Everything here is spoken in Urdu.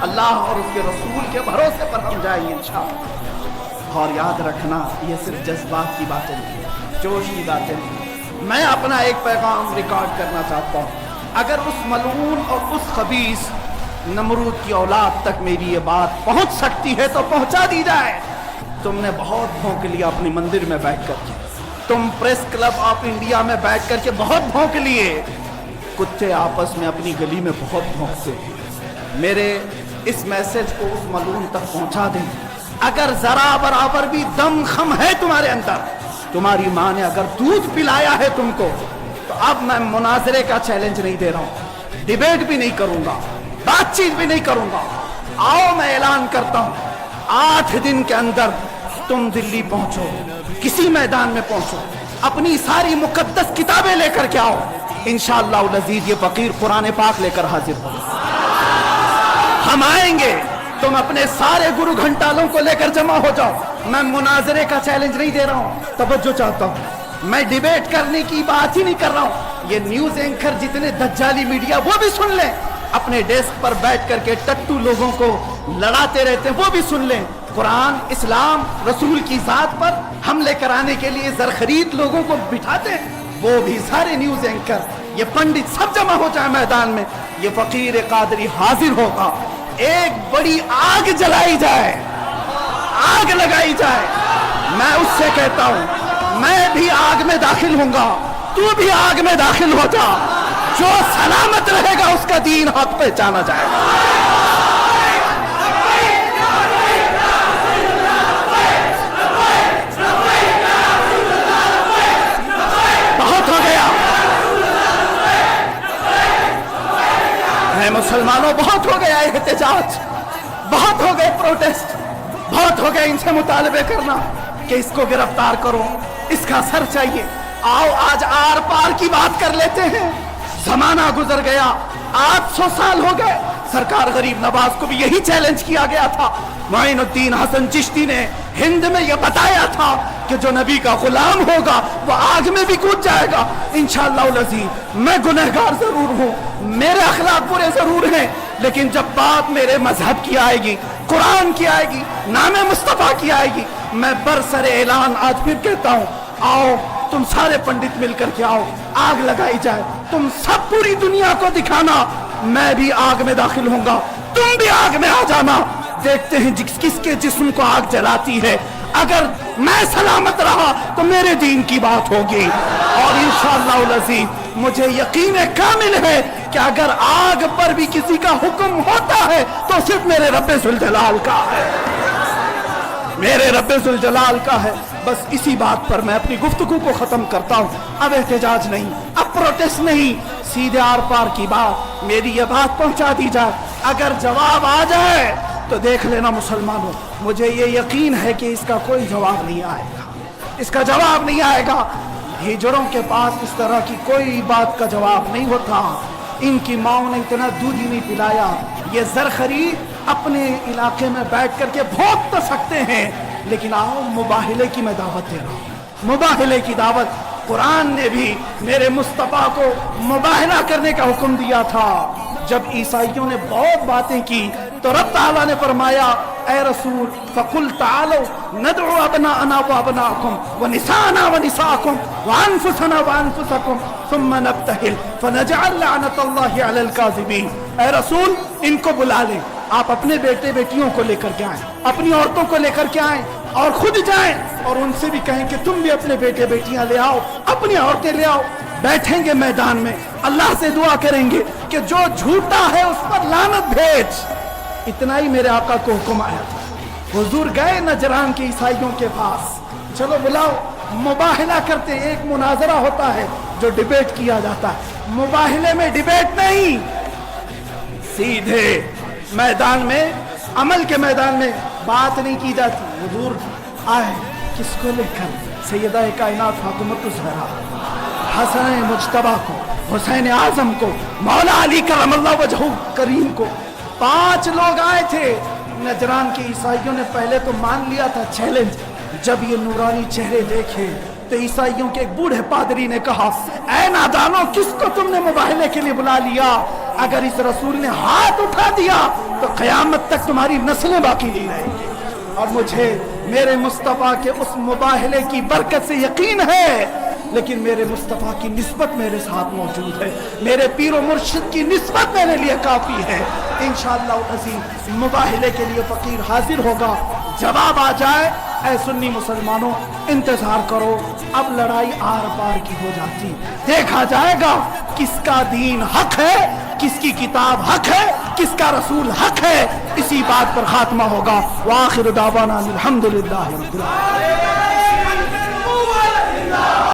اللہ اور اس کے رسول کے بھروسے پر ہم جائیں گے انشاءاللہ۔ اور یاد رکھنا یہ صرف جذبات کی باتیں نہیں، جوش کی باتیں نہیں۔ میں اپنا ایک پیغام ریکارڈ کرنا چاہتا ہوں، اگر اس ملعون اور اس خبیث نمرود کی اولاد تک میری یہ بات پہنچ سکتی ہے تو پہنچا دی جائے۔ تم نے بہت بھونک لیا اپنی مندر میں بیٹھ کر کے، تم پریس کلب آف انڈیا میں بیٹھ کر کے بہت بھونک لیے، کتے آپس میں اپنی گلی میں بہت بھونکتے ہیں۔ میرے اس میسج کو اس ملعون تک پہنچا دیں۔ اگر ذرا برابر بھی دم خم ہے تمہارے اندر، تمہاری ماں نے اگر دودھ پلایا ہے تم کو، تو اب میں مناظرے کا چیلنج نہیں دے رہا ہوں، ڈیبیٹ بھی نہیں کروں گا، بات چیت بھی نہیں کروں گا۔ آؤ میں اعلان کرتا ہوں، 8 دن کے اندر تم دلی پہنچو، کسی میدان میں پہنچو، اپنی ساری مقدس کتابیں لے کر کے آؤ، انشاءاللہ العزیز یہ فقیر قرآن پاک لے کر حاضر ہوگا۔ ہم آئیں گے، تم اپنے سارے گرو گھنٹالوں کو لے کر جمع ہو جاؤ۔ میں مناظرے کا چیلنج نہیں دے رہا ہوں، توجہ چاہتا ہوں، میں ڈیبیٹ کرنے کی بات ہی نہیں کر رہا ہوں۔ یہ نیوز اینکر جتنے دجالی میڈیا وہ بھی سن لیں، اپنے ڈیسک پر بیٹھ کر کے ٹٹو لوگوں کو لڑاتے رہتے ہیں وہ بھی سن لیں۔ قرآن، اسلام، رسول کی ذات پر حملے کرانے کے لیے زرخرید لوگوں کو بٹھاتے ہیں، وہ بھی سارے نیوز اینکر، یہ پنڈت سب جمع ہو جائے میدان میں، یہ فقیر قادری حاضر ہوگا، ایک بڑی آگ جلائی جائے، آگ لگائی جائے۔ میں اس سے کہتا ہوں میں بھی آگ میں داخل ہوں گا، تو بھی آگ میں داخل ہو جا، جو سلامت رہے گا اس کا دین حق پہچانا جائے گا۔ بہت ہو گیا اے مسلمانوں، بہت ہو گیا احتجاج، بہت ہو گئے پروٹیسٹ، بہت ہو گئے ان سے مطالبے کرنا کہ اس کو گرفتار کرو، اس کا سر چاہیے۔ آؤ آج آر پار کی بات کر لیتے ہیں۔ زمانہ گزر گیا، 800 سال ہو گئے، سرکار غریب نواز کو بھی یہی چیلنج کیا گیا تھا۔ معین الدین حسن چشتی نے ہند میں یہ بتایا تھا کہ جو نبی کا غلام ہوگا وہ آگ میں بھی کود جائے گا۔ انشاءاللہ العزیز میں گنہگار ضرور ہوں، میرے اخلاق برے ضرور ہیں، لیکن جب بات میرے مذہب کی آئے گی، قرآن کی آئے گی، نام مصطفیٰ کی آئے گی، میں برسر اعلان آج پھر کہتا ہوں، آؤ تم سارے پنڈت مل کر کے آؤ، آگ لگائی جائے، تم سب پوری دنیا کو دکھانا میں بھی آگ میں داخل ہوں گا، تم بھی آگ میں آ جانا، دیکھتے ہیں کس کے جسم کو آگ جلاتی ہے۔ اگر میں سلامت رہا تو میرے دین کی بات ہوگی، اور انشاءاللہ العزیز مجھے یقین کامل ہے کہ اگر آگ پر بھی کسی کا حکم ہوتا ہے تو صرف میرے رب ذوالجلال کا ہے، میرے رب ذوالجلال کا ہے۔ بس اسی بات پر میں اپنی گفتگو کو ختم کرتا ہوں۔ اب احتجاج نہیں، اب پروٹیسٹ نہیں، سیدھے آر پار کی بات، میری یہ بات پہنچا دی جائے۔ اگر جواب آ جائے تو دیکھ لینا مسلمانوں، مجھے یہ یقین ہے کہ اس کا کوئی جواب نہیں آئے گا، اس کا جواب نہیں آئے گا۔ ہجڑوں کے پاس اس طرح کی کوئی بات کا جواب نہیں ہوتا، ان کی ماں نے اتنا دودھ ہی نہیں پلایا۔ یہ زرخری اپنے علاقے میں بیٹھ کر کے بھونک تو سکتے ہیں، لیکن آؤ مباہلے کی میں دعوت دے رہا ہوں، مباہلے کی دعوت۔ قرآن نے بھی میرے مصطفیٰ کو مباہلہ کرنے کا حکم دیا تھا۔ جب عیسائیوں نے بہت باتیں کی تو رب تعالیٰ نے فرمایا اے رسول فَقُلْ تَعَالَوْا نَدْعُ أَبْنَاءَنَا وَأَبْنَاءَكُمْ وَنِسَاءَنَا وَنِسَاءَكُمْ وَأَنفُسَنَا وَأَنفُسَكُمْ ثُمَّ نَبْتَهِلْ فَنَجْعَلْ لَعْنَةَ اللَّهِ عَلَى الْكَاذِبِينَ۔ اے رسول ان کو بلا لیں، آپ اپنے بیٹے بیٹیوں کو لے کر کے آئیں، اپنی عورتوں کو لے کر کے آئیں، اور خود جائیں اور ان سے بھی کہیں کہ تم بھی اپنے بیٹے بیٹیاں لے آؤ، اپنی عورتیں لے آؤ، بیٹھیں گے میدان میں، اللہ سے دعا کریں گے کہ جو جھوٹا ہے اس پر لعنت بھیج۔ اتنا ہی میرے آقا کو حکم آیا تھا۔ حضور گئے نجران کے عیسائیوں کے پاس، چلو بلاؤ، مباہلہ کرتے، ایک مناظرہ ہوتا ہے جو ڈیبیٹ کیا جاتا ہے، مباہلے میں ڈیبیٹ نہیں، سیدھے میدان میں، عمل کے میدان میں بات نہیں کی جاتی۔ حضور آئے کس کو لے کر؟ سیدہ کائنات فاطمہ الزہرا، حسن مجتبیٰ کو، حسین اعظم کو، مولا علی کرم اللہ وجہہ کریم کو، 5 لوگ آئے تھے۔ نجران کے عیسائیوں نے پہلے تو مان لیا تھا چیلنج، جب یہ نورانی چہرے دیکھے تو عیسائیوں کے ایک بوڑھے پادری نے کہا اے نادانو، کس کو تم نے مباہلے کے لیے بلا لیا؟ اگر اس رسول نے ہاتھ اٹھا دیا تو قیامت تک تمہاری نسلیں باقی نہیں رہیں گی. اور مجھے میرے مصطفیٰ کے اس مباہلے کی برکت سے یقین ہے، لیکن میرے مصطفیٰ کی نسبت میرے ساتھ موجود ہے، میرے پیر و مرشد کی نسبت میرے لیے کافی ہے. انشاءاللہ العزیز مباہلے کے لیے فقیر حاضر ہوگا. جواب آ جائے اے سنی مسلمانوں انتظار کرو، اب لڑائی آر پار کی ہو جاتی، دیکھا جائے گا کس کا دین حق ہے، کس کی کتاب حق ہے، کس کا رسول حق ہے. اسی بات پر خاتمہ ہوگا. وآخر دعوانا الحمدللہ رب العالمین.